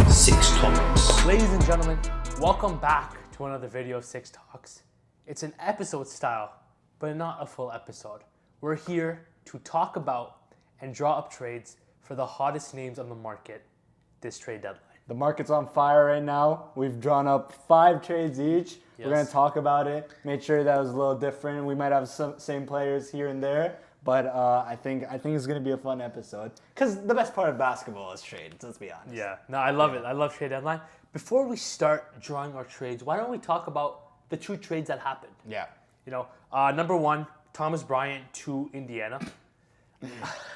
Six Talks. Ladies and gentlemen, welcome back to another video of Six Talks. It's an episode style, but not a full episode. We're here to talk about and draw up trades for the hottest names on the market this trade deadline. The market's on fire right now. We've drawn up 5 trades each. Yes. We're going to talk about it, make sure that was a little different. We might have some same players here and there, but I think it's going to be a fun episode. Because the best part of basketball is trades, let's be honest. Yeah, no, I love it. I love trade deadline. Before we start drawing our trades, why don't we talk about the 2 trades that happened? Yeah. You know, number 1, Thomas Bryant to Indiana.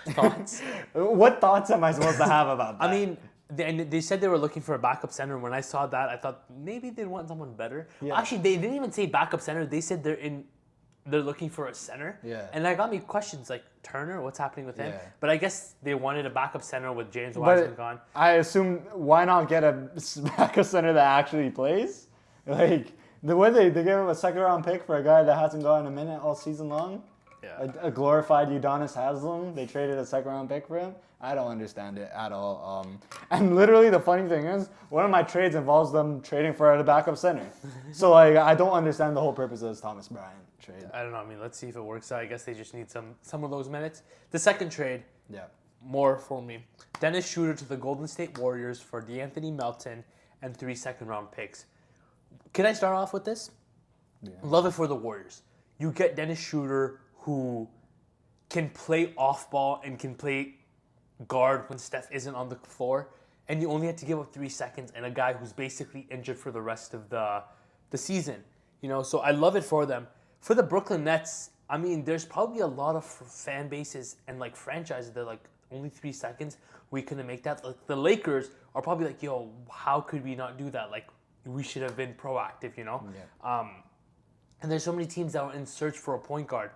Thoughts? What thoughts am I supposed to have about that? I mean, they said they were looking for a backup center. When I saw that, I thought maybe they want someone better. Yeah. Actually, they didn't even say backup center. They said they're looking for a center. Yeah. And that got me questions like Turner, what's happening with him? Yeah. But I guess they wanted a backup center with James Wiseman gone. I assume, why not get a backup center that actually plays? Like, the way they gave him a second-round pick for a guy that hasn't gotten a minute all season long. Yeah. A glorified Udonis Haslem. They traded a second-round pick for him. I don't understand it at all. And literally, the funny thing is, one of my trades involves them trading for a backup center. So, like, I don't understand the whole purpose of this Thomas Bryant trade. I don't know. I mean, let's see if it works out. I guess they just need some of those minutes. The second trade, Yeah. more for me. Dennis Schroeder to the Golden State Warriors for DeAnthony Melton and 3 second-round picks. Can I start off with this? Yeah. Love it for the Warriors. You get Dennis Schroeder, who can play off ball and can play guard when Steph isn't on the floor, and you only had to give up 3 seconds, and a guy who's basically injured for the rest of the season. You know, so I love it for them. For the Brooklyn Nets, I mean, there's probably a lot of fan bases and like franchises that are like only 3 seconds. We couldn't make that. Like the Lakers are probably like, yo, how could we not do that? Like we should have been proactive, you know. Yeah. And there's so many teams that are in search for a point guard.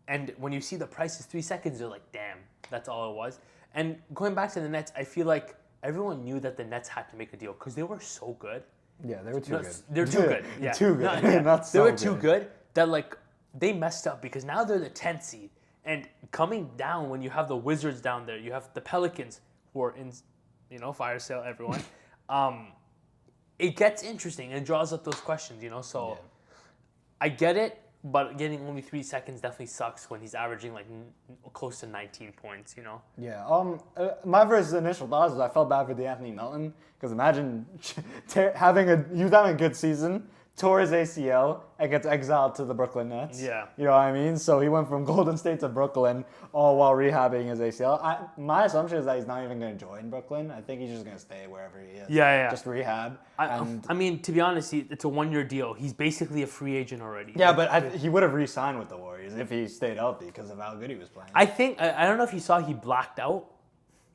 And when you see the price is 3 seconds, you're like, damn, that's all it was. And going back to the Nets, I feel like everyone knew that the Nets had to make a deal because they were so good. Yeah, they were too good. They're too good. Yeah. Too good. No, yeah. Not They so were too good that like they messed up because now they're the 10th seed. And coming down when you have the Wizards down there, you have the Pelicans who are in, you know, fire sale, everyone. It gets interesting and draws up those questions, you know. So Yeah. I get it. But getting only 3 seconds definitely sucks when he's averaging like close to 19 points, you know? Yeah. My first initial thoughts was I felt bad for DeAnthony Melton because imagine having a good season, tore his ACL, and gets exiled to the Brooklyn Nets. Yeah. You know what I mean? So he went from Golden State to Brooklyn all while rehabbing his ACL. My assumption is that he's not even going to join Brooklyn. I think he's just going to stay wherever he is. Yeah. Just rehab. I mean, to be honest, it's a 1-year deal. He's basically a free agent already. Yeah, but he would have re-signed with the Warriors if he stayed healthy because of how good he was playing. I think, I don't know if you saw he blacked out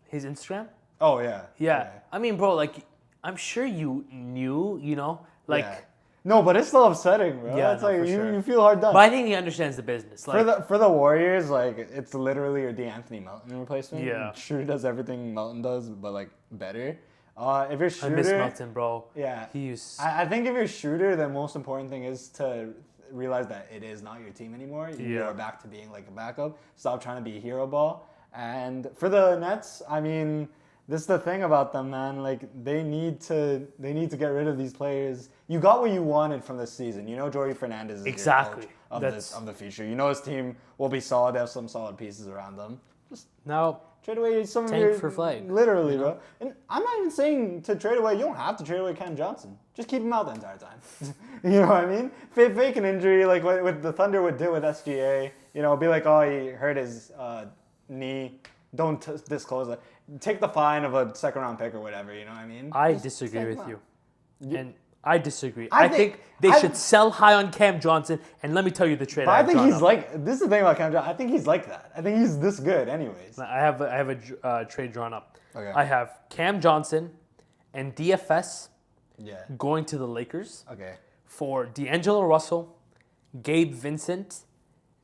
his Instagram. Oh, yeah. Yeah. I mean, bro, like, I'm sure you knew, you know? Like, Yeah. No, but it's still upsetting, bro. Yeah, It's no, like for sure. you feel hard done. but I think he understands the business. Like, For the Warriors, like it's literally your DeAnthony Melton replacement. Yeah. Schroeder does everything Melton does, but like better. If you're Schroeder, I miss Melton, bro. Yeah. I I think if you're Schroeder, the most important thing is to realize that it is not your team anymore. You Yeah. are back to being like a backup. Stop trying to be a hero ball. And for the Nets, I mean, this is the thing about them, man. Like they need to get rid of these players. You got what you wanted from this season. You know, Jordy Fernandez is your Exactly. coach That's- of the future. You know his team will be solid. They have some solid pieces around them. now, Trade away some of Tank your for flag, literally, bro. And I'm not even saying to trade away. You don't have to trade away Cam Johnson. Just keep him out the entire time. You know what I mean? Fake an injury like what the Thunder would do with SGA. You know, be like, oh, he hurt his knee. Don't disclose it. Take the fine of a second-round pick or whatever. You know what I mean? I Just disagree take with him you. out. And I disagree. I I think- think they I- should sell high on Cam Johnson. And let me tell you the trade. But I think drawn he's up. like, this is the thing about Cam Johnson. I think he's like that. I think he's this good anyways. I have a trade drawn up. Okay. I have Cam Johnson and DFS Yeah. going to the Lakers Okay. for D'Angelo Russell, Gabe Vincent,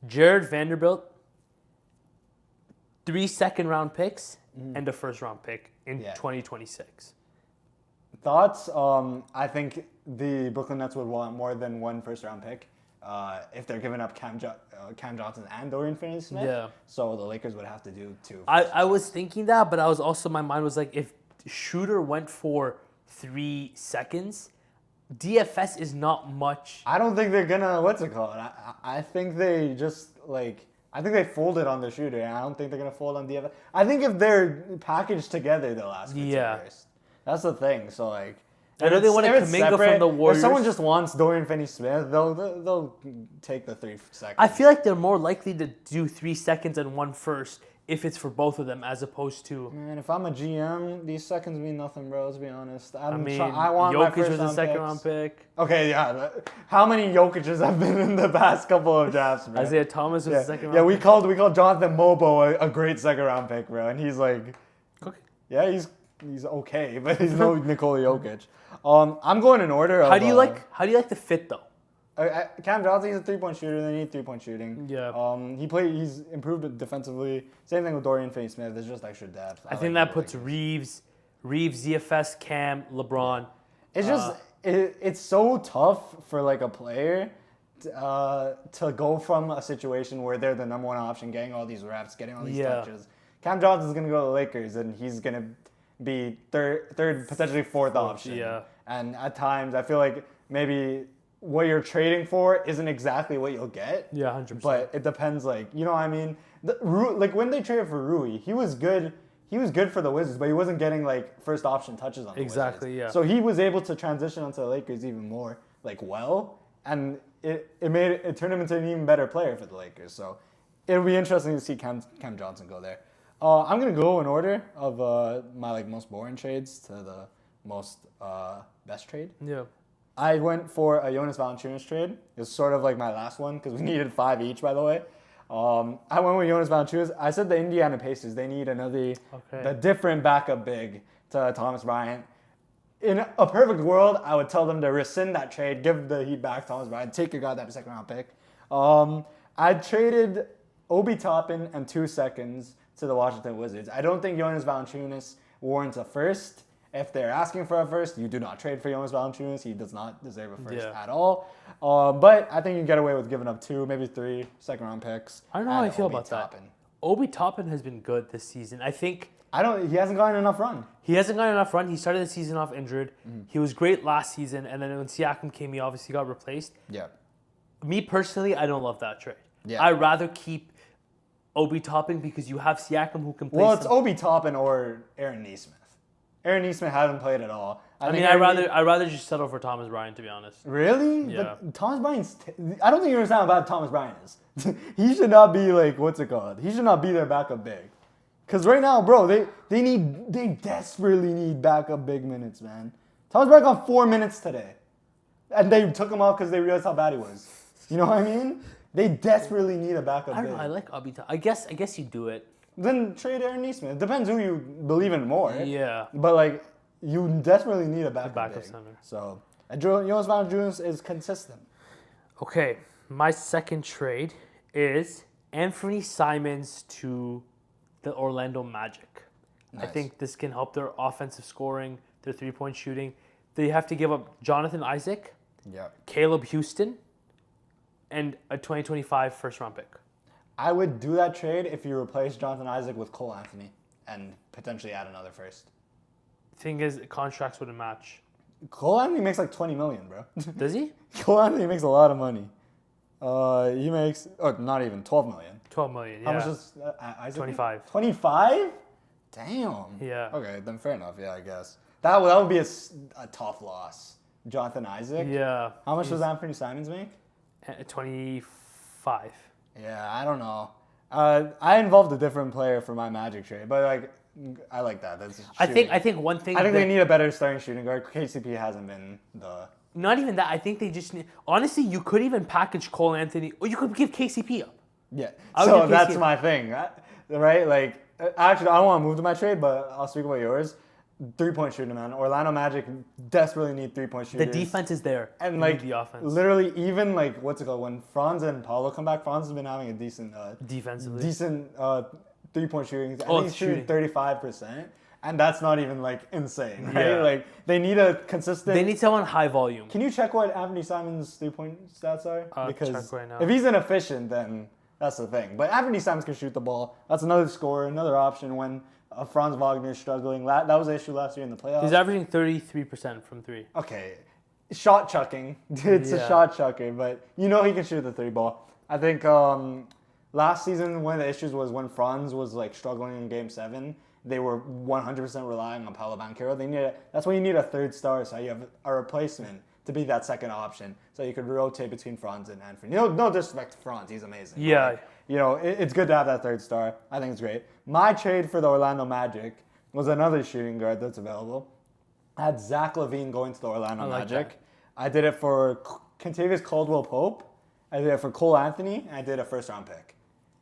Jared Vanderbilt, 3 second-round picks, and a first-round pick in Yeah. 2026. Thoughts? I think the Brooklyn Nets would want more than one first-round pick. if they're giving up Cam Johnson and Dorian Finney-Smith. Yeah. So the Lakers would have to do 2. I was thinking that, but I was also, my mind was like, if Shooter went for 3 seconds, DFS is not much. I don't think they're gonna, what's it called? I think they just, like, I think they folded on the Shooter, and I don't think they're gonna fold on DFS. I think if they're packaged together, they'll ask for 2 first. That's the thing. So, like, I know they want to Kuminga from the Warriors. If someone just wants Dorian Finney-Smith, they'll take the 3 seconds. I feel like they're more likely to do 3 seconds and 1 first if it's for both of them, as opposed to. Man, if I'm a GM, these seconds mean nothing, bro. Let's be honest. I mean, I want my Jokic first was a round second-round picks. pick. Okay, yeah. How many Jokic's have been in the past couple of drafts, bro? Isaiah Thomas was a second-round. Yeah, we pick. called Jonathan Mobo a great second-round pick, bro, and he's like, Okay. yeah, he's okay, but he's no Nikola Jokic. I'm going in order. How do you like the fit though? Cam Johnson, he's a 3-point shooter. They need 3-point shooting. Yeah. He's improved defensively. Same thing with Dorian Finney-Smith. There's just extra depth. I think that puts Reeves, ZFS, Cam, LeBron. It's just it's so tough for like a player to go from a situation where they're the number 1 option, getting all these reps, getting all these touches. Cam Johnson's gonna go to the Lakers, and he's gonna be third, potentially 4th option. Yeah. And at times, I feel like maybe what you're trading for isn't exactly what you'll get. Yeah, 100%. But it depends, like, you know what I mean? Like, when they traded for Rui, he was good. He was good for the Wizards, but he wasn't getting, like, first option touches on the Exactly, Wizards. yeah. So he was able to transition onto the Lakers even more, like, well. And it turned him into an even better player for the Lakers. So it'll be interesting to see Cam Johnson go there. I'm going to go in order of my, like, most boring trades to the most best trade. Yeah. I went for a Jonas Valanciunas trade. It was sort of like my last one because we needed 5 each, by the way. I went with Jonas Valanciunas. I said the Indiana Pacers, they need a different backup big to Thomas Bryant. In a perfect world, I would tell them to rescind that trade, give the Heat back Thomas Bryant, take your goddamn second-round pick. I traded Obi Toppin and 2 seconds to the Washington Wizards. I don't think Jonas Valanciunas warrants a first. If they're asking for a first, you do not trade for Jonas Valanciunas. He does not deserve a first at all. But I think you get away with giving up 2, maybe 3 second-round picks. I don't know how I feel about that. Obi Toppin has been good this season. I think he hasn't gotten enough run. He hasn't gotten enough run. He started the season off injured. He was great last season, and then when Siakam came, he obviously got replaced. Yeah. Me personally, I don't love that trade. Yeah. I'd rather keep Obi Toppin because you have Siakam who can play. Well, it's Obi Toppin or Aaron Nesmith. Aaron Nesmith hasn't played at all. I'd rather just settle for Thomas Bryant, to be honest. Really? Yeah. But Thomas Bryant's... I don't think you understand how bad Thomas Bryant is. He should not be like, what's it called? He should not be their backup big. Because right now, bro, they desperately need backup big minutes, man. Thomas Bryant got 4 minutes today. And they took him off because they realized how bad he was. You know what I mean? They desperately need a backup I don't big. know. I like Obi Toppin. I guess you do it. Then trade Aaron Nesmith. It depends who you believe in more. Yeah. But, like, you desperately need a backup big. center. So, Jonas Valanciunas is consistent. Okay, my second trade is Anthony Simons to the Orlando Magic. Nice. I think this can help their offensive scoring, their three-point shooting. They have to give up Jonathan Isaac, Yeah. Caleb Houston, and a 2025 first-round pick. I would do that trade if you replace Jonathan Isaac with Cole Anthony and potentially add another first. Thing is, contracts wouldn't match. Cole Anthony makes like $20 million, bro. Does he? Cole Anthony makes a lot of money. He makes, not even, $12 million. 12 million, yeah. How much does Isaac 25. make? 25? Damn. Yeah. Okay, then fair enough, yeah, I guess. That would be a tough loss. Jonathan Isaac? Yeah. How much does Anthony Simons make? 25. Yeah, I don't know. I involved a different player for my Magic trade, but like I like that. That's I think one thing. I think they need a better starting shooting guard. KCP hasn't been the. Not even that. I think they just need. Honestly, you could even package Cole Anthony, or you could give KCP up. Yeah. I would So give that's KCP. my thing, right? Like, actually, I don't want to move to my trade, but I'll speak about yours. 3-point shooting, man. Orlando Magic desperately need 3-point The shooters. defense is there. And You like need the offense literally, even like what's it called? When Franz and Paulo come back, Franz has been having a decent defensively. 3-point shooting. I Oh, think he's shooting shooting. 35%. And that's not even like insane, right? Yeah. Like they need a consistent. They need someone high volume. Can you check what Anthony Simons' 3-point stats are? I'll check right now. if he's inefficient, then that's the thing. But Anthony Simons can shoot the ball. That's another scorer, another option when Franz Wagner is struggling. That was the issue last year in the playoffs. He's averaging 33% from three. Okay, shot chucking. It's a Yeah. shot chucker, but you know he can shoot the 3-ball. I think last season one of the issues was when Franz was like struggling in Game 7. They were 100% relying on Paolo Banchero. That's why you need a third star, so you have a replacement to be that second option, so you could rotate between Franz and Anthony. No disrespect to Franz, he's amazing. Yeah. Like, it's good to have that third star. I think it's great. My trade for the Orlando Magic was another shooting guard that's available. I had Zach LaVine going to the Orlando like Magic. that. I did it for Kentavious Caldwell-Pope. I did it for Cole Anthony, and I did a first-round pick.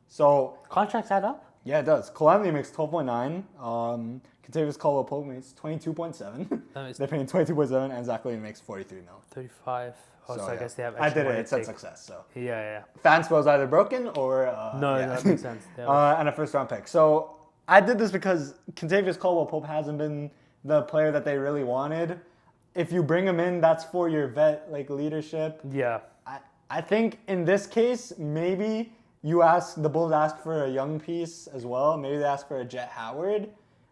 So Contracts add up? yeah, it does. Cole Anthony makes 12.9. Kentavious Caldwell-Pope makes 22.7. Nice. They're paying 22.7, and Zach LaVine makes 43 mil. 35. Oh, so I yeah. guess they have I extra did it. money It's to a take. success. So Yeah. fan spell's either broken or No, yeah. that makes sense. Yeah. And a first-round pick. So I did this because Kentavious Caldwell-Pope hasn't been the player that they really wanted. If you bring him in, that's for your vet leadership. Yeah. I think in this case, maybe the Bulls ask for a young piece as well. Maybe they ask for a Jet Howard.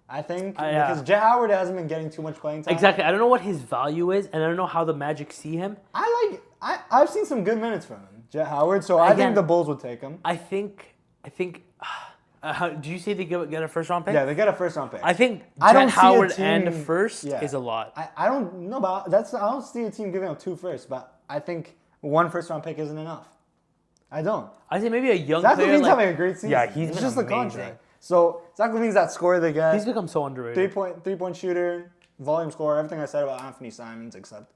I think Yeah. because Jet Howard hasn't been getting too much playing time. Exactly. I don't know what his value is, and I don't know how the Magic see him. I've seen some good minutes from him, Jet Howard. So I Again, think the Bulls would take him. I think. Do you say they get a first round pick? Yeah, they get a first round pick. I think I don't Jet see a Howard team- and a first yeah. is a lot. I don't know about that's. I don't see a team giving up 2 firsts, but I think 1 first-round pick isn't enough. I don't. I say maybe a young Zach player. LaVine's like- having a great season. Yeah, he's it's been just the amazing. contract. So Zach LaVine's that scorer they get. He's become so underrated. 3-point shooter, volume scorer, everything I said about Anthony Simons, except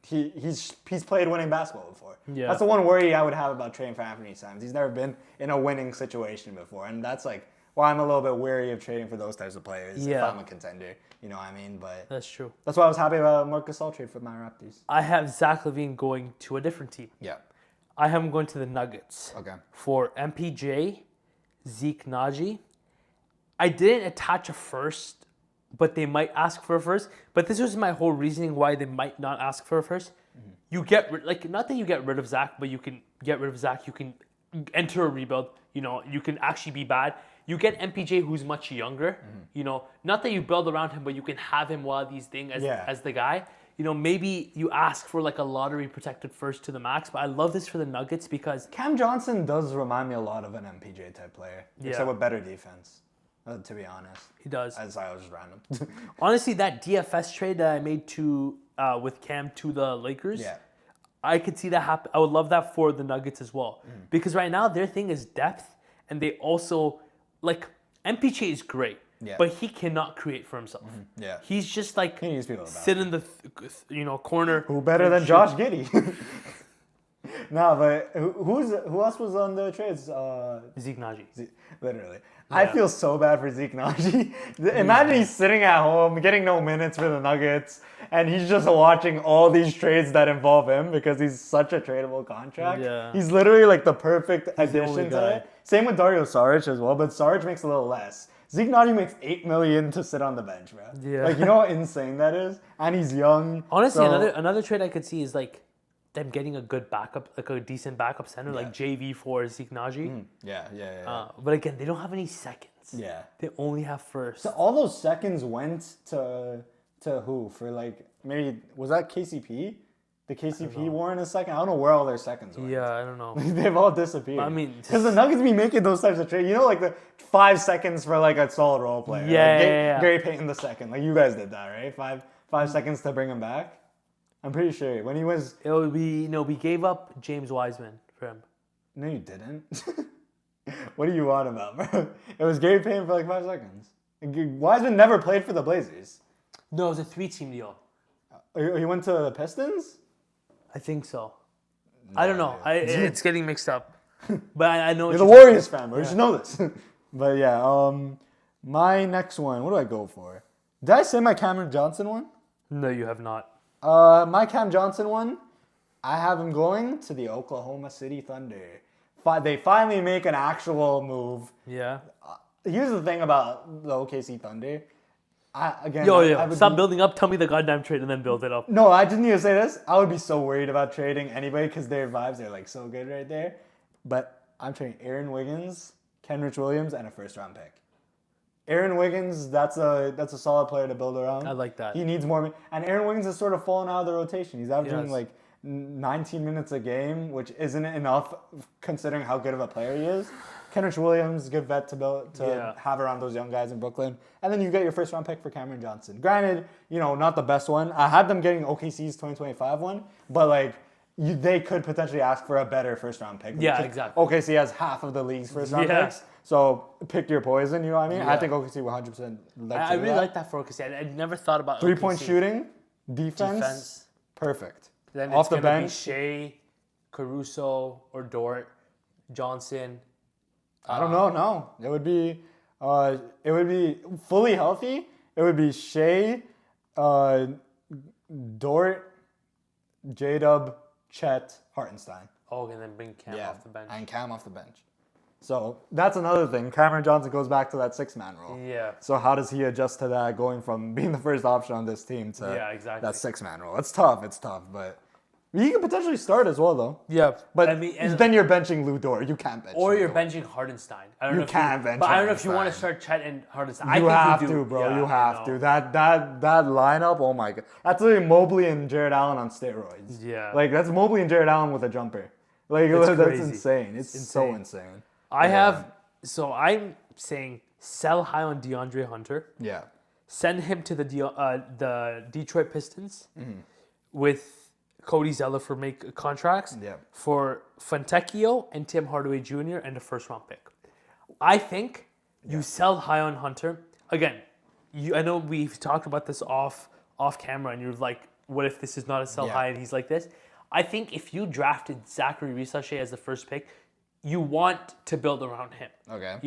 he's played winning basketball before. Yeah. That's the one worry I would have about trading for Anthony Simons. He's never been in a winning situation before, and that's like why I'm a little bit wary of trading for those types of players if Yeah. I'm a contender. You know what I mean? But That's true. that's why I was happy about Marc Gasol trade for my Raptors. I have Zach LaVine going to a different team. Yeah. I have him going to the Nuggets. Okay. For MPJ, Zeke Naji. I didn't attach a first, but they might ask for a first. But this was my whole reasoning why they might not ask for a first. Mm-hmm. You get not that you get rid of Zach, but you can get rid of Zach. You can enter a rebuild. You can actually be bad. You get MPJ, who's much younger. Not that you build around him, but you can have him while these things as the guy. Maybe you ask for like a lottery protected first to the max. But I love this for the Nuggets because Cam Johnson does remind me a lot of an MPJ type player, Yeah. except with better defense. To be honest, he does. I was just random. Honestly, that DFS trade that I made with Cam to the Lakers, Yeah. I could see that happen. I would love that for the Nuggets as well. Because right now their thing is depth, and they also MPJ is great, Yeah. but he cannot create for himself. Yeah. He's just like He needs people to sit in the corner. Who better and than shoot. Josh Giddey? No, but who else was on the trades? Zeke Naji. Literally. I feel so bad for Zeke Naji. Imagine he's sitting at home, getting no minutes for the Nuggets, and he's just watching all these trades that involve him because he's such a tradable contract. Yeah. He's literally like the perfect the only addition guy. to it. Same with Dario Saric as well, but Saric makes a little less. Zeke Naji makes $8 million to sit on the bench, bro. Yeah. You know how insane that is? And he's young. Honestly, so- another trade I could see is them getting a good backup, like a decent backup center, like JV for Zeke Naji. Yeah. But again, they don't have any seconds. Yeah. They only have first. So all those seconds went to who? For maybe was that KCP? The KCP war in a second? I don't know where all their seconds went. Yeah, I don't know. They've all disappeared. I mean, because the Nuggets be making those types of trades. The 5 seconds for a solid role player. Yeah. Gary Payton the second. You guys did that, right? 5 seconds to bring him back. I'm pretty sure when he was. It would be we gave up James Wiseman for him. No, you didn't. What do you want about, bro? It was Gary Payton for 5 seconds. Wiseman never played for the Blazers. No, it was a 3-team deal. He went to the Pistons? I think so. I don't know. It's getting mixed up. But I know. You're the Warriors fan, bro. You should know this. But yeah, my next one. What do I go for? Did I say my Cameron Johnson one? No, you have not. My Cam Johnson one, I have him going to the Oklahoma City Thunder. They finally make an actual move. Yeah. Here's the thing about the OKC Thunder. Again, Yo, I would stop be- building up. Tell me the goddamn trade and then build it up. No, I just need to say this. I would be so worried about trading anyway because their vibes are like so good right there. But I'm trading Aaron Wiggins, Kenrich Williams, and a first-round pick. Aaron Wiggins, that's a solid player to build around. I like that. He needs more. And Aaron Wiggins has sort of fallen out of the rotation. He's averaging Yes. like 19 minutes a game, which isn't enough considering how good of a player he is. Kenrich Williams, good vet to have around those young guys in Brooklyn. And then you get your first round pick for Cameron Johnson. Granted, not the best one. I had them getting OKC's 2025 one, but like they could potentially ask for a better first round pick. Yeah, because exactly. OKC has half of the league's first round Yeah. picks. So pick your poison, you know what I mean? I Yeah. think OKC 100% like I really like that for OKC. I never thought about 3-point OKC. shooting, defense, Defense. perfect. Then Off it's the gonna bench. be Shea, Caruso, or Dort, Johnson. I don't know. No, it would be fully healthy. It would be Shea, Dort, J-Dub, Chet, Hartenstein. Oh, and then bring Cam off the bench. And Cam off the bench. So that's another thing. Cameron Johnson goes back to that 6-man role. Yeah. So how does he adjust to that, going from being the first option on this team to exactly. that 6-man role? It's tough, but he can potentially start as well, though. Yeah, But I mean, and- then you're benching Lou Dort. You can't bench. or Lou you're Dort. benching Hardenstein. I don't You know if can't bench But I don't know if you want to Hardenstein. start Chet and Hardenstein. You have do. to, bro. Yeah, you I have know. to. That lineup. Oh my god, that's literally Mobley and Jared Allen on steroids. Yeah. like that's Mobley and Jared Allen with a jumper. Like It's that's crazy. insane. It's so insane. I'm saying sell high on DeAndre Hunter. Yeah. Send him to the Detroit Pistons with Cody Zeller for make contracts Yeah. for Fontecchio and Tim Hardaway Jr. and a first round pick. I think you sell high on Hunter. Again, I know we've talked about this off camera and you're like, what if this is not a sell high and he's like this? I think if you drafted Zachary Risache as the first pick, you want to build around him. Okay.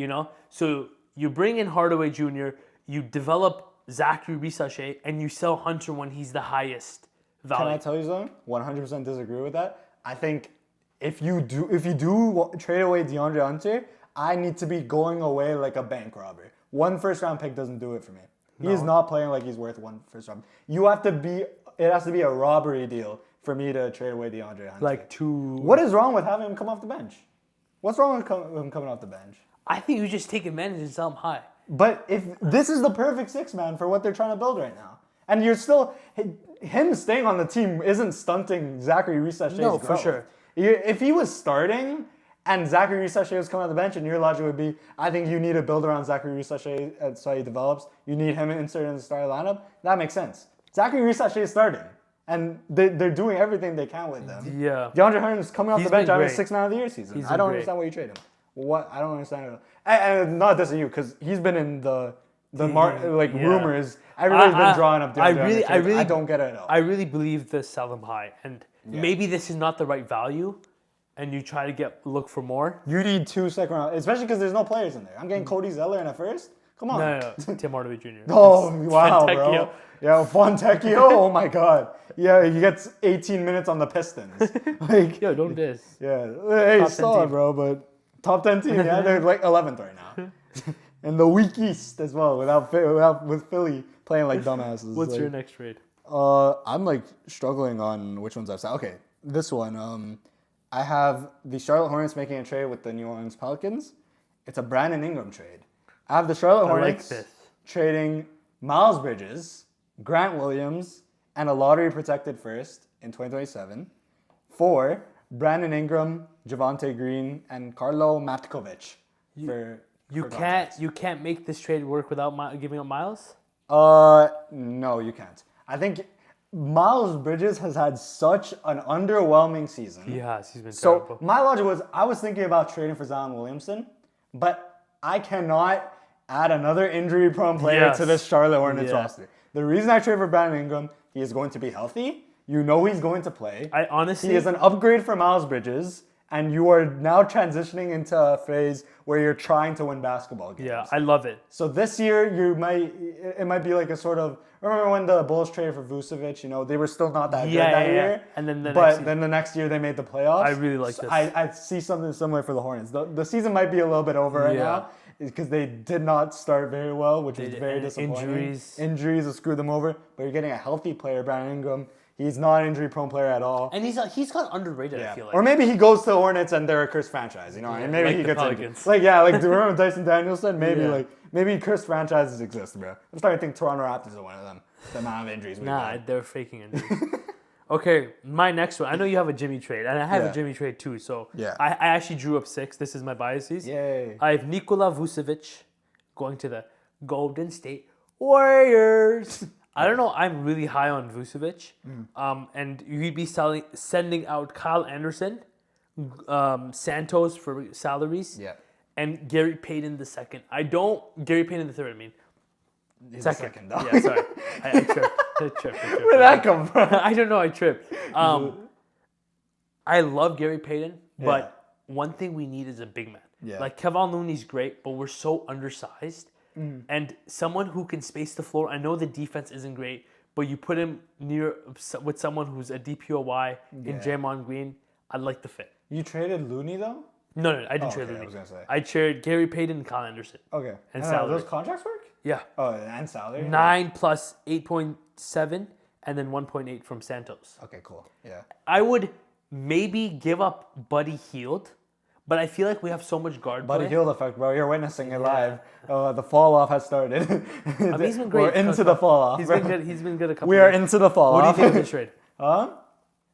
So you bring in Hardaway Jr., you develop Zachary Risache, and you sell Hunter when he's the highest value. Can I tell you something? 100% disagree with that. I think if you do trade away DeAndre Hunter, I need to be going away like a bank robber. One first round pick doesn't do it for me. He is not playing like he's worth one first round. It has to be a robbery deal for me to trade away DeAndre Hunter. Like two. What is wrong with having him come off the bench? What's wrong with him coming off the bench? I think you just take advantage and sell him high. But if this is the perfect 6-man for what they're trying to build right now, and you're still him staying on the team isn't stunting Zachary Risache's No, for growth. sure. If he was starting and Zachary Risache was coming off the bench, and your logic would be, I think you need to build around Zachary Risache so he develops. You need him inserted in the starting lineup. That makes sense. Zachary Risache is starting, and they're doing everything they can with them. Yeah. DeAndre Hunter's coming off He's the bench been having great. 6-man of the year season. He's I been don't great. understand why you trade him. What? I don't understand it. And not dissing you, because he's been in the rumors. Everybody's been drawing up DeAndre Hunter. I don't get it at all. I really believe the sell him high, and maybe this is not the right value, and you try to look for more. You need 2 second round, especially because there's no players in there. I'm getting Cody Zeller in a first. Come on. No, Tim Hardaway Jr. Oh wow, Fontecchio. bro. Yeah, Fontecchio. Oh my god. Yeah, he gets 18 minutes on the Pistons. Like, Yo, don't diss. yeah. Hey, Top 10 solid, team. bro. But top 10 team. Yeah, they're like 11th right now. And the weak East as well, with Philly playing like dumbasses. What's like, your next trade? I'm like struggling on which ones I've said. Okay, this one. I have the Charlotte Hornets making a trade with the New Orleans Pelicans. It's a Brandon Ingram trade. I have the Charlotte Hornets this. trading Miles Bridges, Grant Williams, and a lottery protected first in 2027 for Brandon Ingram, Javonte Green, and Carlo Matkovic. You can't make this trade work without giving up Miles. No, you can't. I think Miles Bridges has had such an underwhelming season. He has. He's been So terrible. my logic was, I was thinking about trading for Zion Williamson, but I cannot add another injury-prone player Yes. to this Charlotte Hornets Yeah. roster. The reason I trade for Brandon Ingram, he is going to be healthy. You know he's going to play. I honestly. He is an upgrade for Miles Bridges, and you are now transitioning into a phase where you're trying to win basketball games. Yeah, I love it. So this year, it might be like a sort of, remember when the Bulls traded for Vucevic, they were still not that good that year. And then Then the next year they made the playoffs. I really like So this. I see something similar for the Hornets. The season might be a little bit over right Yeah. now. because they did not start very well, which was very and disappointing. Injuries will screw them over. But you're getting a healthy player, Brandon Ingram. He's not an injury-prone player at all. And he's got underrated, I feel like. Or maybe he goes to the Hornets and they're a cursed franchise, you know? And maybe like he the gets Pelicans. like remember Dyson Daniels said? Maybe Yeah. maybe cursed franchises exist, bro. I'm starting to think Toronto Raptors are one of them. The amount of injuries we've Nah, had. they're faking injuries. Okay, my next one. I know you have a Jimmy trade, and I have Yeah. a Jimmy trade too. So Yeah. I actually drew up 6. This is my biases. Yay. I have Nikola Vucevic going to the Golden State Warriors. I don't know. I'm really high on Vucevic. And you'd be sending out Kyle Anderson, Santos for salaries, Yeah. and Gary Payton the second. Gary Payton the third, I mean. He's Second. dog. Yeah, sorry. I tripped. Where'd that come from? I don't know. I tripped. I love Gary Payton, but one thing we need is a big man. Yeah. Like Kevon Looney's great, but we're so undersized. And someone who can space the floor. I know the defense isn't great, but you put him near with someone who's a DPOY in Draymond Green. I like the fit. You traded Looney though? No, I didn't trade okay, Looney. I was gonna say. I traded Gary Payton and Kyle Anderson. Okay. And I don't know, salary. those contracts work? Yeah. Oh, and salary? 9 plus 8.7 and then 1.8 from Santos. Okay, cool. Yeah. I would maybe give up Buddy Hield, but I feel like we have so much guard Buddy play. Hield effect, bro. You're witnessing it live. The fall off has started. He's been great. We're into the fall off. He's been good. He's been good a couple. We are years. into the fall What do you off. think of this trade? Huh?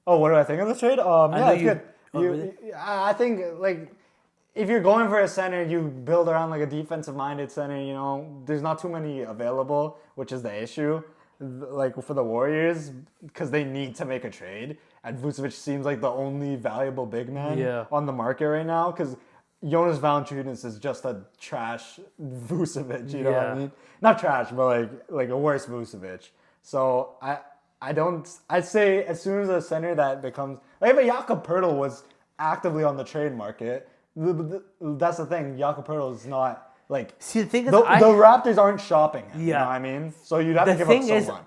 Oh, what do I think of the trade? Yeah, know it's you- good. oh, really? I think like if you're going for a center, you build around like a defensive-minded center. You know, there's not too many available, which is the issue. Like for the Warriors, because they need to make a trade, and Vucevic seems like the only valuable big man on the market right now. Because Jonas Valanciunas is just a trash Vucevic. You know what I mean? Not trash, but like a worse Vucevic. So I'd say as soon as a center that becomes like if a Jakob Poeltl was actively on the trade market, that's the thing. Jakob Poeltl is not like. See, the thing is, the Raptors aren't shopping him. You know what I mean? So you'd have to the give thing up so is, much.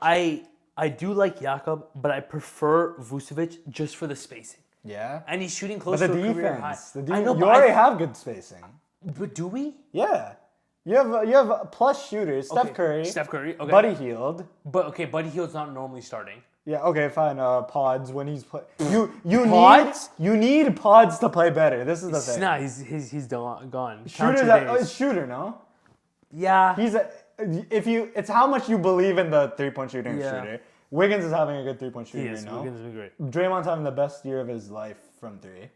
I do like Jakob, but I prefer Vucevic just for the spacing. Yeah. And he's shooting close But to the a career high. defense, I know, you but already have good spacing. But do we? Yeah. You have plus shooters. Steph Curry. Okay. Buddy Hield. But Buddy Hield's not normally starting. Yeah, okay, fine. Pods when he's play. Pods? You need Pods to play better. This is the thing. Nah, he's gone. Shooter, no? Yeah. It's how much you believe in the 3-point shooting Yeah. shooter. Wiggins is having a good 3-point shooter He is. right now. Wiggins has been great. Draymond's having the best year of his life from 3.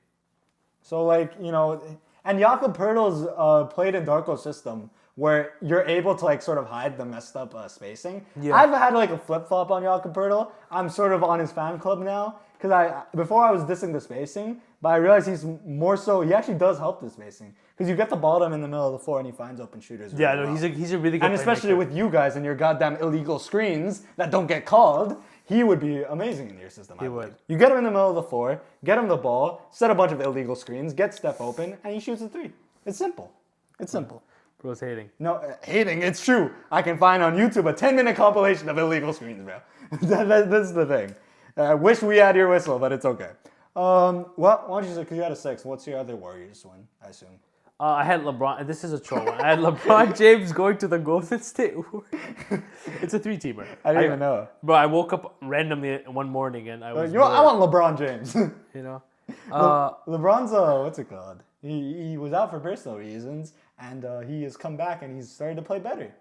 So and Jakob Poeltl's played in Darko's system where you're able to sort of hide the messed up spacing. Yeah. I've had a flip flop on Jakob Poeltl. I'm sort of on his fan club now because before I was dissing the spacing, but I realized he's more so. He actually does help the spacing because you get the ball to him in the middle of the floor and he finds open shooters. Yeah, really no, well. he's a really good. And especially playmaker. with you guys and your goddamn illegal screens that don't get called, he would be amazing in your system. I would. believe. You get him in the middle of the floor, get him the ball, set a bunch of illegal screens, get Steph open, and he shoots a 3. It's simple. It's simple. Bro's hating. No, hating, it's true. I can find on YouTube a 10-minute compilation of illegal screens, bro. That's the thing. I wish we had your whistle, but it's okay. Well, why don't you say, because you had a 6, what's your other Warriors one, I assume? I had LeBron. This is a troll one. I had LeBron James going to the Golden State Warriors. It's a 3-teamer. I didn't even know. Bro, I woke up randomly one morning and I was. I want LeBron James. You know. LeBron's what's it called? He was out for personal reasons, and he has come back and he's started to play better.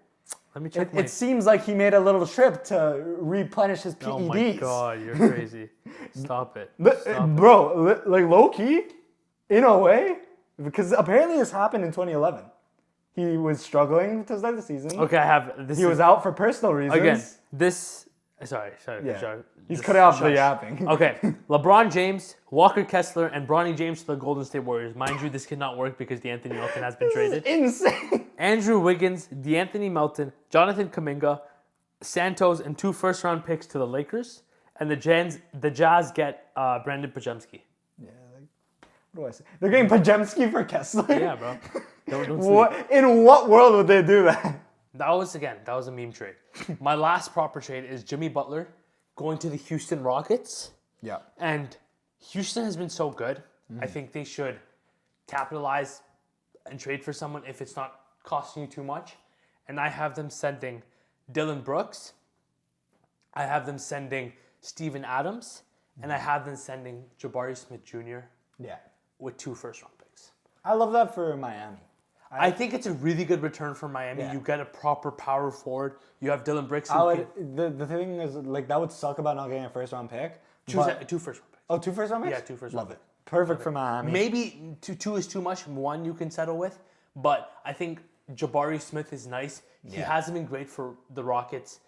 Let me check. It seems like he made a little trip to replenish his PEDs. Oh my god, you're crazy! Stop it, Bro, low key, in a way, because apparently this happened in 2011. He was struggling to start the season. Okay, I have this. He was out for personal reasons. Again, this. Sorry. Yeah. He's cut out the yapping. Okay, LeBron James, Walker Kessler, and Bronny James to the Golden State Warriors. Mind you, this cannot work because DeAnthony Melton has been traded. Insane. Andrew Wiggins, DeAnthony Melton, Jonathan Kuminga, Santos, and 2 first-round picks to the Lakers. And the Jazz get Brandon Pajemski. Yeah, what do I say? They're getting Pajemski for Kessler? Yeah, bro. Don't sleep. In what world would they do that? That was a meme trade. My last proper trade is Jimmy Butler going to the Houston Rockets. Yeah. And Houston has been so good. I think they should capitalize and trade for someone if it's not costing you too much. And I have them sending Dylan Brooks. I have them sending Steven Adams. And I have them sending Jabari Smith Jr. Yeah. with 2 first-round picks. I love that for Miami. I think it's a really good return for Miami. Yeah. You get a proper power forward. You have Dylan Brooks. The thing is, like, that would suck about not getting a first-round pick. Two first-round picks. Oh, 2 first-round picks? Yeah, 2 first-round Love picks. it. Perfect for Miami. Maybe two is too much. 1 you can settle with. But I think Jabari Smith is nice. He hasn't been great for the Rockets.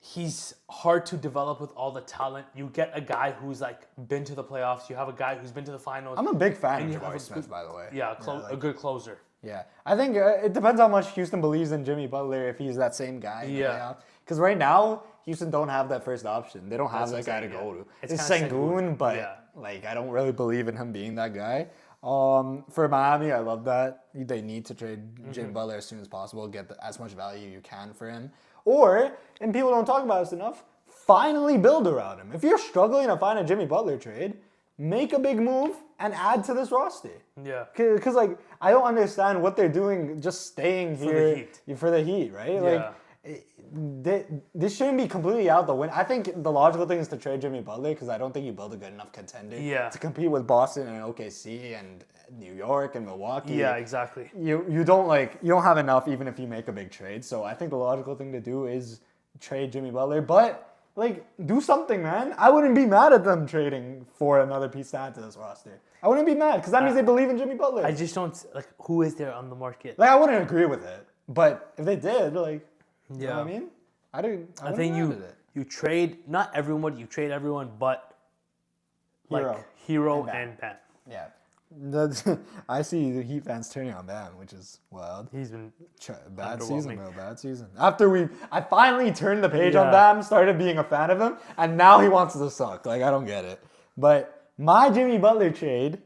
He's hard to develop with all the talent. You get a guy who's like been to the playoffs. You have a guy who's been to the finals. I'm a big fan And of you have Jabari a Smith, good- by the way. Yeah, a good closer. Yeah, I think it depends how much Houston believes in Jimmy Butler if he's that same guy. Yeah. Because right now, Houston don't have that first option. They don't have that guy to go to. It's It's kinda Sengun, but Yeah. like I don't really believe in him being that guy. For Miami, I love that. They need to trade Jimmy Butler as soon as possible, get as much value you can for him. Or, and people don't talk about this enough, finally build around him. If you're struggling to find a Jimmy Butler trade, make a big move and add to this roster. Yeah. Because, like, I don't understand what they're doing just staying the here Heat. for the Heat, right? Yeah. This shouldn't be completely out the window. I think the logical thing is to trade Jimmy Butler because I don't think you build a good enough contender to compete with Boston and OKC and New York and Milwaukee. Yeah, exactly. You don't have enough even if you make a big trade. So I think the logical thing to do is trade Jimmy Butler, but like do something, man. I wouldn't be mad at them trading for another piece to add to this roster. I wouldn't be mad because that means they believe in Jimmy Butler. I just don't like who is there on the market. Like I wouldn't agree with it, but if they did, like, you know what I mean? I think you trade not everyone, you trade everyone, but like Hero and Bam. Yeah. I see the Heat fans turning on Bam, which is wild. He's been Bad season, underwhelming. bro. Bad season. After I finally turned the page on Bam, started being a fan of him, and now he wants to suck. Like, I don't get it. But my Jimmy Butler trade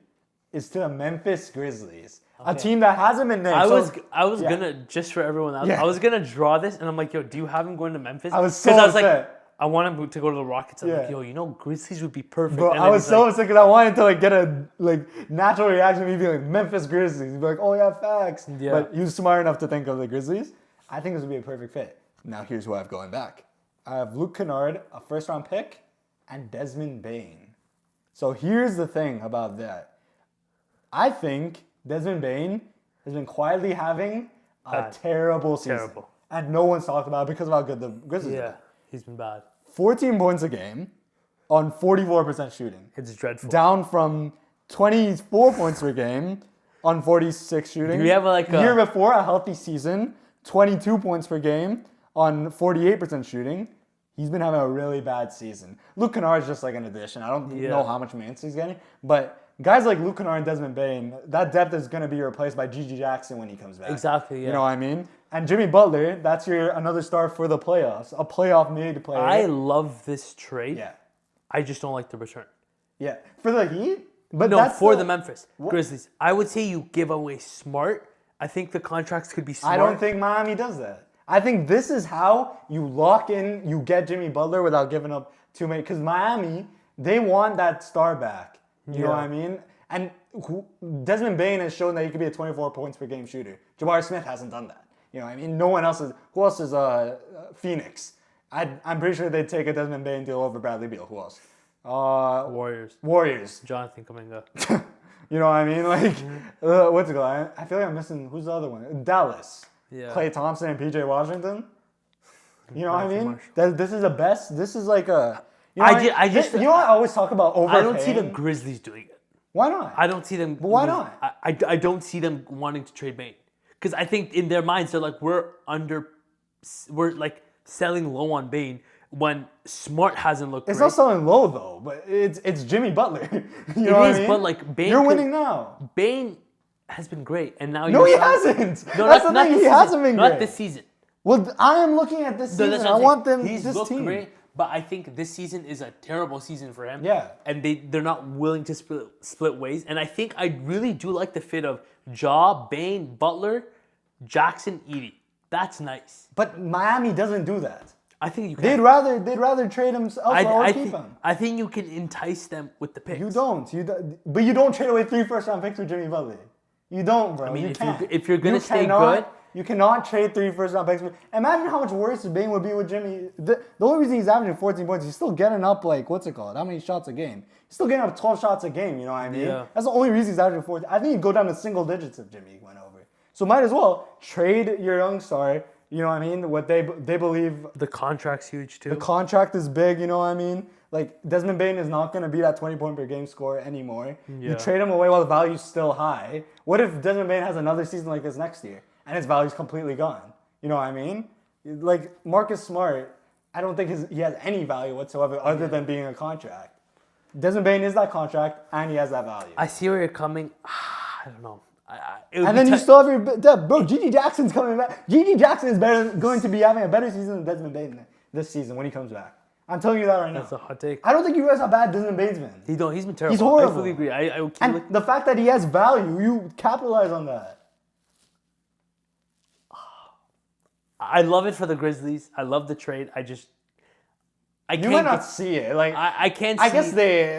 is to the Memphis Grizzlies, a team that hasn't been named. I was gonna, just for everyone else, I was gonna draw this, and I'm like, yo, do you have him going to Memphis? I was so I was like, upset. I want him to go to the Rockets. I'm like, yo, you know, Grizzlies would be perfect. Bro, And I then was he's so like, upset because I wanted to like get a like natural reaction, me being like Memphis Grizzlies. He'd be like, oh yeah, facts. Yeah. But he was smart enough to think of the Grizzlies. I think this would be a perfect fit. Now here's who I have going back. I have Luke Kennard, a first round pick, and Desmond Bane. So here's the thing about that. I think Desmond Bane has been quietly having a terrible season. Terrible. And no one's talked about it because of how good the Grizzlies are. he's been bad. 14 points a game on 44% shooting. It's dreadful. Down from 24 points per game on 46 shooting. Do we have like year before a healthy season, 22 points per game on 48% shooting. He's been having a really bad season. Luke Kennard is just like an addition. I don't know how much minutes he's getting, but guys like Luke Kennard and Desmond Bane, that depth is going to be replaced by Gigi Jackson when he comes back. Exactly, yeah. You know what I mean? And Jimmy Butler, that's another star for the playoffs, a playoff made player. I love this trade. Yeah. I just don't like the return. Yeah. For the Heat? But No, that's for the Memphis Grizzlies. I would say you give away Smart. I think the contracts could be smart. I don't think Miami does that. I think this is how you lock in, you get Jimmy Butler without giving up too many. Because Miami, they want that star back. You know what I mean? And Desmond Bane has shown that he could be a 24 points per game shooter. Jabari Smith hasn't done that. You know what I mean? No one else is. Who else is Phoenix? I'm pretty sure they'd take a Desmond Bane deal over Bradley Beal. Who else? Warriors. Jonathan Kuminga. You know what I mean? Like, what's it called? I feel like I'm missing. Who's the other one? Dallas. Yeah. Klay Thompson and PJ Washington. You know what I mean? Marshall. This is the best. This is like a. You know I just you know what I always talk about overpaying. I don't see the Grizzlies doing it. Why not? I don't see them. But why not? I don't see them wanting to trade Bane because I think in their minds they're like we're like selling low on Bane when Smart hasn't looked. It's great. not selling low though, but it's Jimmy Butler. You know what I mean? But like Bane, you're winning now. Bane has been great, and now No, he hasn't. No, That's the not thing. this He season. hasn't been Not great. this season. Well, I am looking at this No, season. that's I what I'm want saying. them. He's this looked team. great, but I think this season is a terrible season for him. Yeah. And they're not willing to split ways. And I think I really do like the fit of Ja, Bane, Butler, Jackson, Edie. That's nice. But Miami doesn't do that. I think you can. They'd rather trade him elsewhere or keep him. I think you can entice them with the picks. You don't. But you don't trade away 3 first-round picks with Jimmy Butler. You don't, bro. I mean, you if can't. you're gonna You stay cannot- good, You cannot trade 3 first-round picks. Imagine how much worse Bane would be with Jimmy. The only reason he's averaging 14 points, he's still getting up, like, what's it called? How many shots a game? He's still getting up 12 shots a game, you know what I mean? Yeah. That's the only reason he's averaging 14. I think he'd go down to single digits if Jimmy went over. So might as well trade your young star, you know what I mean? What they believe. The contract's huge too. The contract is big, you know what I mean? Like, Desmond Bane is not going to be that 20-point-per-game scorer anymore. Yeah. You trade him away while the value's still high. What if Desmond Bane has another season like this next year and his value's completely gone? You know what I mean? Like, Marcus Smart, I don't think he has any value whatsoever other than being a contract. Desmond Bane is that contract, and he has that value. I see where you're coming. I don't know. And then you still have your depth. Bro, G.G. Jackson's coming back. G.G. Jackson is going to be having a better season than Desmond Bane this season when he comes back. I'm telling you that right now. That's a hot take. I don't think you realize how bad Desmond Bane's been. He's been terrible. He's horrible. I fully agree. I keep And looking. the fact that he has value, you capitalize on that. I love it for the Grizzlies. I love the trade. I You can't might not see it. Like I can't see I guess they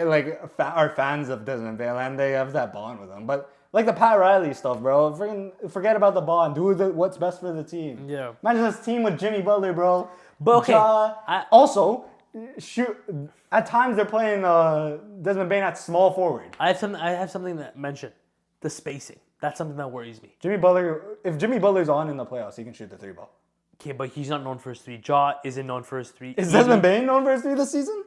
are fans of Desmond Bane and they have that bond with him. But like the Pat Riley stuff, bro. Forget about the bond. Do what's best for the team. Yeah. Imagine this team with Jimmy Butler, bro. But okay, Also, shoot. At times they're playing Desmond Bane at small forward. I have something to mention. The spacing. That's something that worries me. Jimmy Butler. If Jimmy Butler's on in the playoffs, he can shoot the 3-ball. Okay, but he's not known for his 3. Ja isn't known for his 3. Is Desmond Bane known for his 3 this season?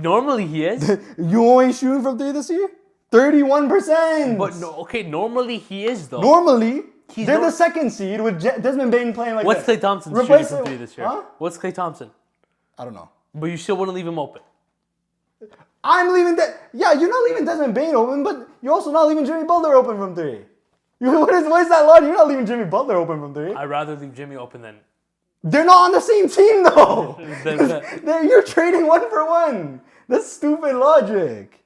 Normally he is. You only shooting from 3 this year? 31%. But no, okay, normally he is though. Normally, He's they're not- the second seed with Desmond Bane playing like What's this. Klay Thompson shooting Replace from it- 3 this year? Huh? What's Klay Thompson? I don't know. But you still wouldn't leave him open. I'm leaving that. Yeah, you're not leaving Desmond Bane open, but you're also not leaving Jimmy Butler open from 3. What is that logic? You're not leaving Jimmy Butler open from 3. I'd rather leave Jimmy open than. They're not on the same team though. than You're trading 1 for 1. That's stupid logic.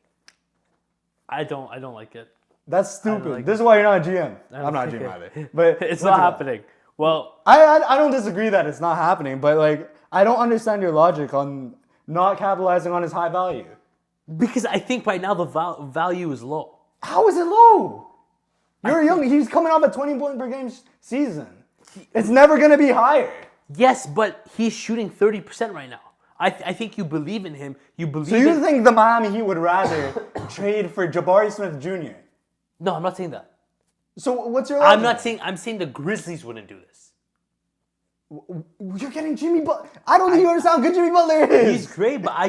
I don't like it. That's stupid. like This is why you're not a GM. I don't I'm not a like GM it. either. But It's what's not it called? happening. Well, I don't disagree that it's not happening, but like I don't understand your logic on not capitalizing on his high value. because I think right now the value is low. How is it low? You're young. He's coming off a 20-point-per-game season. It's never gonna be higher. Yes, but he's shooting 30% right now. I think you believe in him. You believe So you in... think the Miami Heat would rather trade for Jabari Smith Jr.? No, I'm not saying that. So what's your logic? I'm saying the Grizzlies wouldn't do this. You're getting Jimmy Butler. I don't think you understand how good Jimmy Butler is. He's great, but I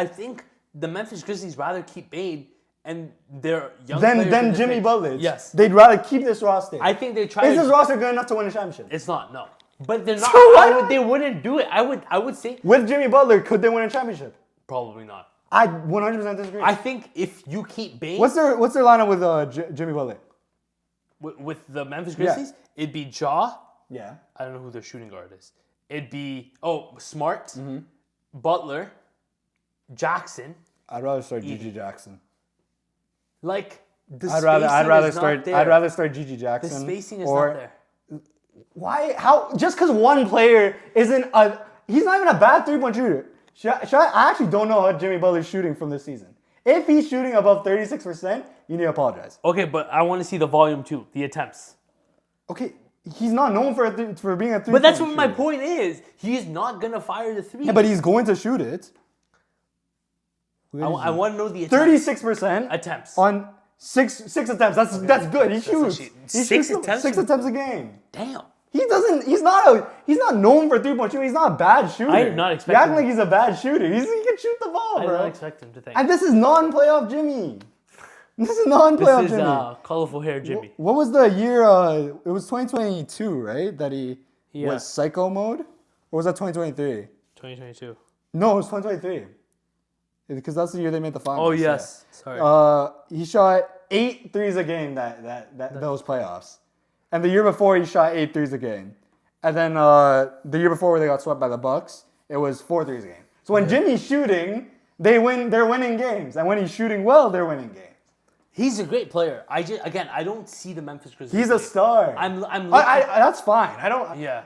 think the Memphis Grizzlies rather keep Bane and their young players Then in the Jimmy thing. Butler. Yes. They'd rather keep this roster. I think they try Is to... this roster good enough to win a championship? It's not, no. But they're not... So what? They wouldn't do it. I would say... With Jimmy Butler, could they win a championship? Probably not. I 100% disagree. I think if you keep Bane... What's their lineup with Jimmy Butler? With the Memphis Grizzlies, it'd be Ja. Yeah. I don't know who their shooting guard is. It'd be Smart, Mm-hmm. Butler, Jackson. I'd rather start GG Jackson. Like the I'd spacing rather is start not there. I'd rather start GG The Jackson. spacing is or, not there. Why? How? Just because one player isn't he's not even a bad 3-point shooter. I actually don't know how Jimmy Butler's shooting from this season. If he's shooting above 36%, you need to apologize. Okay, but I want to see the volume too, the attempts. Okay, he's not known for being a 3-point But that's what shooter. my point is. He's not gonna fire the 3. Yeah, but he's going to shoot it. I want to know the attempts. 36% attempts. on six attempts. That's good. He shoots. actually- He six shoots attempts? 6 attempts a game. Damn. He's not known for 3-point shooting. He's not a bad shooter. I did not expect You act him- like he's a bad shooter. He can shoot the ball, I did bro. not expect him to think. And this is non-playoff Jimmy. This is non-playoff This is Jimmy. colorful hair Jimmy. What was the year? It was 2022, right? That he Yeah. was psycho mode? Or was that 2023? 2022. No, it was 2023. Because that's the year they made the finals. Oh yeah. yes. Sorry. He shot 8 threes a game those playoffs. And the year before, he shot 8 threes a game. And then the year before, where they got swept by the Bucks, it was 4 threes a game. So when Jimmy's shooting, they're winning games. And when he's shooting well, they're winning games. He's a great player. I don't see the Memphis Grizzlies. He's a winning. star. I'm looking, That's fine. Yeah.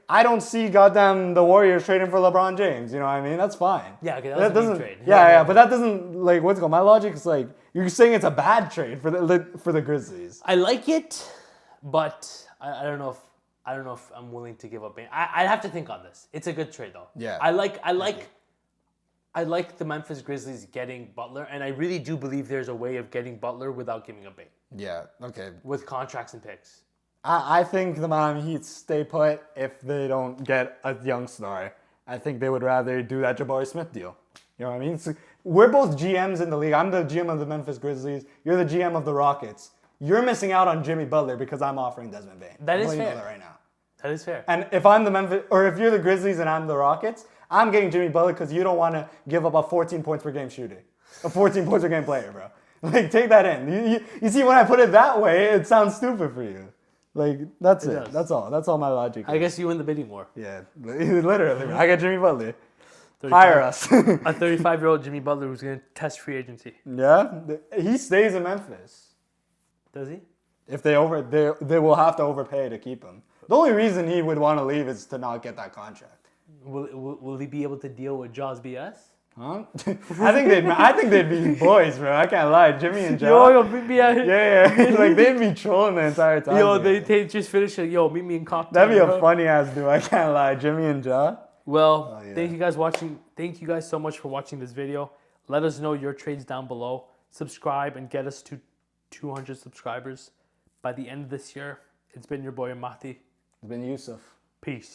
I don't see goddamn the Warriors trading for LeBron James. You know what I mean? That's fine. Yeah, okay, that was a big trade. Yeah, but that doesn't like what's it called? My logic is like you're saying it's a bad trade for the Grizzlies. I like it, but I don't know if I'm willing to give up Bane. I'd have to think on this. It's a good trade though. Yeah. I like the Memphis Grizzlies getting Butler, and I really do believe there's a way of getting Butler without giving up Bane Yeah. Okay. with contracts and picks. I think the Miami Heat stay put if they don't get a young star. I think they would rather do that Jabari Smith deal. You know what I mean? So we're both GMs in the league. I'm the GM of the Memphis Grizzlies. You're the GM of the Rockets. You're missing out on Jimmy Butler because I'm offering Desmond Bane. That is I'm letting you fair. know that right now. That is fair. And if I'm the Memphis, or if you're the Grizzlies and I'm the Rockets, I'm getting Jimmy Butler because you don't want to give up a 14 points per game shooter, a 14 points per game player, bro. Like, take that in. You see, when I put it that way, it sounds stupid for you. Like, that's it. does. That's all. That's all my logic. I guess you win the bidding war. Yeah, literally. I got Jimmy Butler. 35 Hire us. A 35-year-old Jimmy Butler who's going to test free agency. Yeah, he stays in Memphis. Does he? If they will have to overpay to keep him. The only reason he would want to leave is to not get that contract. Will he be able to deal with Jaws BS? Huh? I think they'd be boys, bro. I can't lie. Jimmy and John. Yo, meet me out here. Yeah. Like, they'd be trolling the entire time. Yo, together. they just finished it. Yo, meet me in Compton. That'd be a bro. funny ass dude. I can't lie. Jimmy and Ja. Well, Oh, yeah. thank you guys watching. Thank you guys so much for watching this video. Let us know your trades down below. Subscribe and get us to 200 subscribers by the end of this year. It's been your boy Amati. It's been Yusuf. Peace.